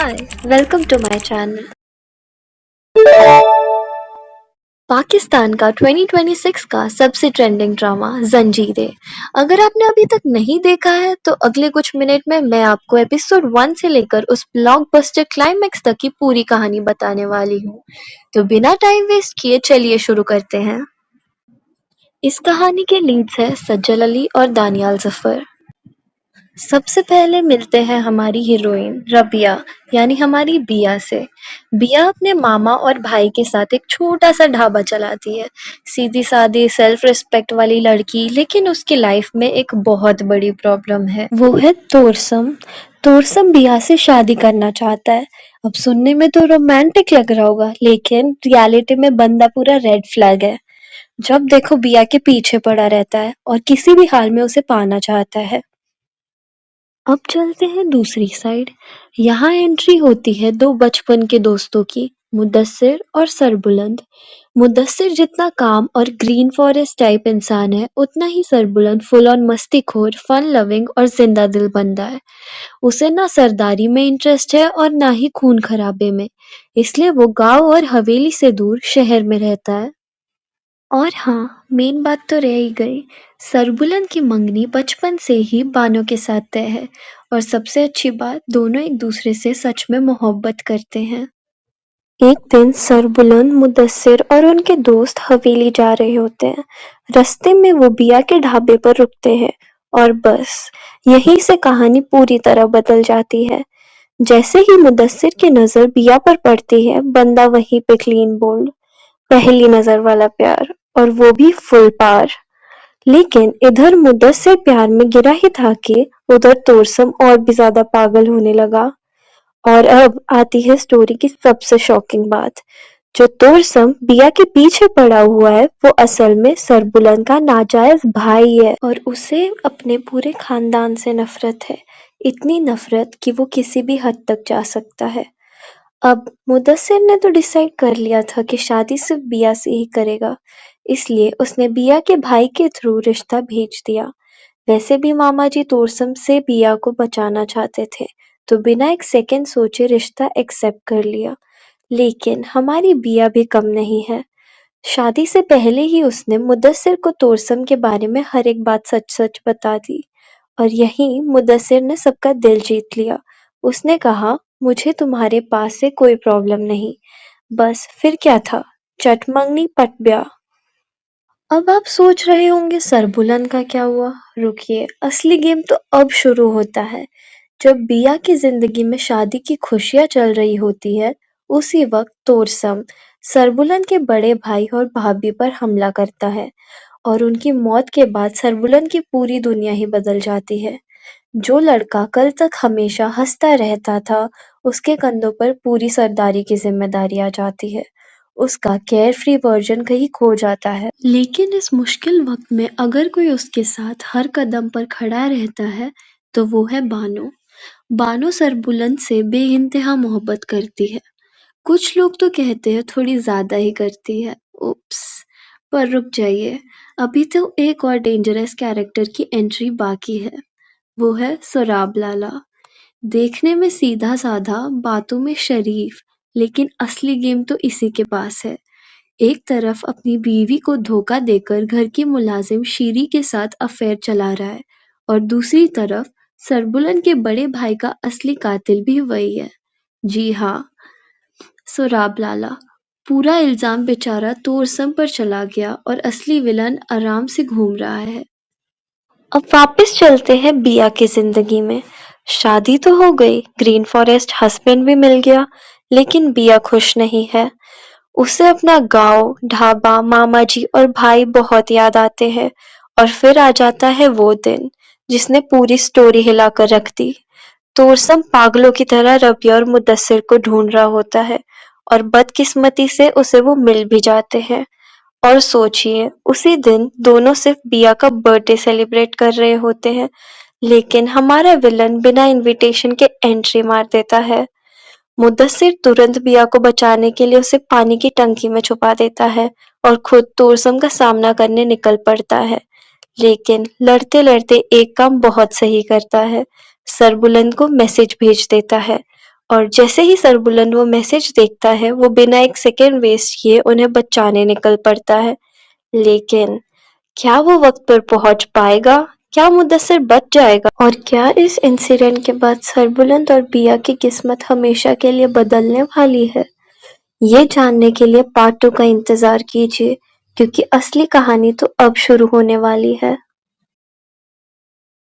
Hi, welcome to my channel. Pakistan का 2026 का सबसे ट्रेंडिंग ड्रामा जंजीरें। अगर आपने अभी तक नहीं देखा है तो अगले कुछ मिनट में मैं आपको एपिसोड 1 से लेकर उस ब्लॉकबस्टर क्लाइमैक्स तक की पूरी कहानी बताने वाली हूँ। तो बिना टाइम वेस्ट किए चलिए शुरू करते हैं। इस कहानी के लीड्स हैं सज्जल अली और दानियाल जफर। सबसे पहले मिलते हैं हमारी हीरोइन रबिया यानी हमारी बिया से। बिया अपने मामा और भाई के साथ एक छोटा सा ढाबा चलाती है। सीधी सादी सेल्फ रिस्पेक्ट वाली लड़की, लेकिन उसकी लाइफ में एक बहुत बड़ी प्रॉब्लम है, वो है तोरसम। तोरसम बिया से शादी करना चाहता है। अब सुनने में तो रोमांटिक लग रहा होगा, लेकिन रियलिटी में बंदा पूरा रेड फ्लैग है। जब देखो बिया के पीछे पड़ा रहता है और किसी भी हाल में उसे पाना चाहता है। अब चलते हैं दूसरी साइड। यहाँ एंट्री होती है दो बचपन के दोस्तों की, मुदस्सिर और सरबुलंद। मुदस्सिर जितना काम और ग्रीन फॉरेस्ट टाइप इंसान है, उतना ही सरबुलंद फुल ऑन मस्तीखोर, फन लविंग और जिंदा दिल बंदा है। उसे ना सरदारी में इंटरेस्ट है और ना ही खून खराबे में, इसलिए वो गांव और हवेली से दूर शहर में रहता है। और हाँ, मेन बात तो रह ही गई, सरबुलन की मंगनी बचपन से ही बानो के साथ तय है। और सबसे अच्छी बात, दोनों एक दूसरे से सच में मोहब्बत करते हैं। एक दिन सरबुलन, मुदस्सिर और उनके दोस्त हवेली जा रहे होते हैं। रास्ते में वो बिया के ढाबे पर रुकते हैं और बस यहीं से कहानी पूरी तरह बदल जाती है। जैसे ही मुदस्सिर की नजर बिया पर पड़ती है, बंदा वहीं पे क्लीन बोल्ड, पहली नजर वाला प्यार, और वो भी फुल पार। लेकिन इधर मुदस्सिर प्यार में गिरा ही था कि उधर तोरसम और भी ज्यादा पागल होने लगा। और अब आती है स्टोरी की सबसे शॉकिंग बात। जो तोरसम बिया के पीछे पड़ा हुआ है, वो असल में सरबुलन का नाजायज भाई है और उसे अपने पूरे खानदान से नफरत है। इतनी नफरत कि वो किसी भी हद तक जा सकता है। अब मुदस्सिर ने तो डिसाइड कर लिया था कि शादी सिर्फ बिया से ही करेगा, इसलिए उसने बिया के भाई के थ्रू रिश्ता भेज दिया। वैसे भी मामा जी तोरसम से बिया को बचाना चाहते थे, तो बिना एक सेकंड सोचे रिश्ता एक्सेप्ट कर लिया। लेकिन हमारी बिया भी कम नहीं है। शादी से पहले ही उसने मुदस्सिर को तोरसम के बारे में हर एक बात सच सच बता दी। और यहीं मुदस्सिर ने सबका दिल जीत लिया। उसने कहा, मुझे तुम्हारे पास से कोई प्रॉब्लम नहीं। बस फिर क्या था, चट मंगनी पट ब्याह। अब आप सोच रहे होंगे सरबुलन का क्या हुआ? रुकिए, असली गेम तो अब शुरू होता है। जब बिया की जिंदगी में शादी की खुशियां चल रही होती है, उसी वक्त तोरसम सरबुलन के बड़े भाई और भाभी पर हमला करता है। और उनकी मौत के बाद सरबुलन की पूरी दुनिया ही बदल जाती है। जो लड़का कल तक हमेशा हंसता रहता था, उसके कंधों पर पूरी सरदारी की जिम्मेदारी आ जाती है। उसका केयर फ्री वर्जन कहीं खो जाता है। लेकिन इस मुश्किल वक्त में अगर कोई उसके साथ हर कदम पर खड़ा रहता है, तो वो है बानो। बानो सरबुलंद से बेइंतहा मोहब्बत करती है। कुछ लोग तो कहते हैं थोड़ी ज्यादा ही करती है। उप्स। पर रुक जाइए, अभी तो एक और डेंजरस कैरेक्टर की एंट्री बाकी है। वो है सोराब लाला। देखने में सीधा साधा, बातों में शरीफ, लेकिन असली गेम तो इसी के पास है। एक तरफ अपनी बीवी को धोखा देकर घर की मुलाजिम शीरी के साथ अफेयर चला रहा है, और दूसरी तरफ सरबुलन के बड़े भाई का असली कातिल भी वही है। जी हाँ, सोराब लाला। पूरा इल्जाम बेचारा तोरसम पर चला गया और असली विलन आराम से घूम रहा है। अब वापस चलते हैं बिया की जिंदगी में। शादी तो हो गई, ग्रीन फॉरेस्ट हस्बैंड भी मिल गया, लेकिन बिया खुश नहीं है। उसे अपना गांव, ढाबा, मामा जी और भाई बहुत याद आते हैं। और फिर आ जाता है वो दिन जिसने पूरी स्टोरी हिलाकर रख दी। तोरसम पागलों की तरह रबिया और मुदस्सिर को ढूंढ रहा होता है, और बदकिस्मती से उसे वो मिल भी जाते हैं। और सोचिए, उसी दिन दोनों सिर्फ बिया का बर्थडे सेलिब्रेट कर रहे होते हैं, लेकिन हमारा विलन बिना इनविटेशन के एंट्री मार देता है। मुदस्सिर तुरंत बिया को बचाने के लिए उसे पानी की टंकी में छुपा देता है और खुद तोरसम का सामना करने निकल पड़ता है। लेकिन लड़ते लड़ते एक काम बहुत सही करता है, सरबुलंद को मैसेज भेज देता है। اور جیسے ہی سربلند وہ میسج دیکھتا ہے وہ بنا ایک سیکنڈ ویسٹ کیے انہیں بچانے نکل پڑتا ہے، لیکن کیا وہ وقت پر پہنچ پائے گا؟ کیا مدثر بچ جائے گا؟ اور کیا اس انسیڈنٹ کے بعد سربلند اور پیا کی قسمت ہمیشہ کے لیے بدلنے والی ہے؟ یہ جاننے کے لیے پارٹ 2 کا انتظار کیجیے، کیونکہ اصلی کہانی تو اب شروع ہونے والی ہے۔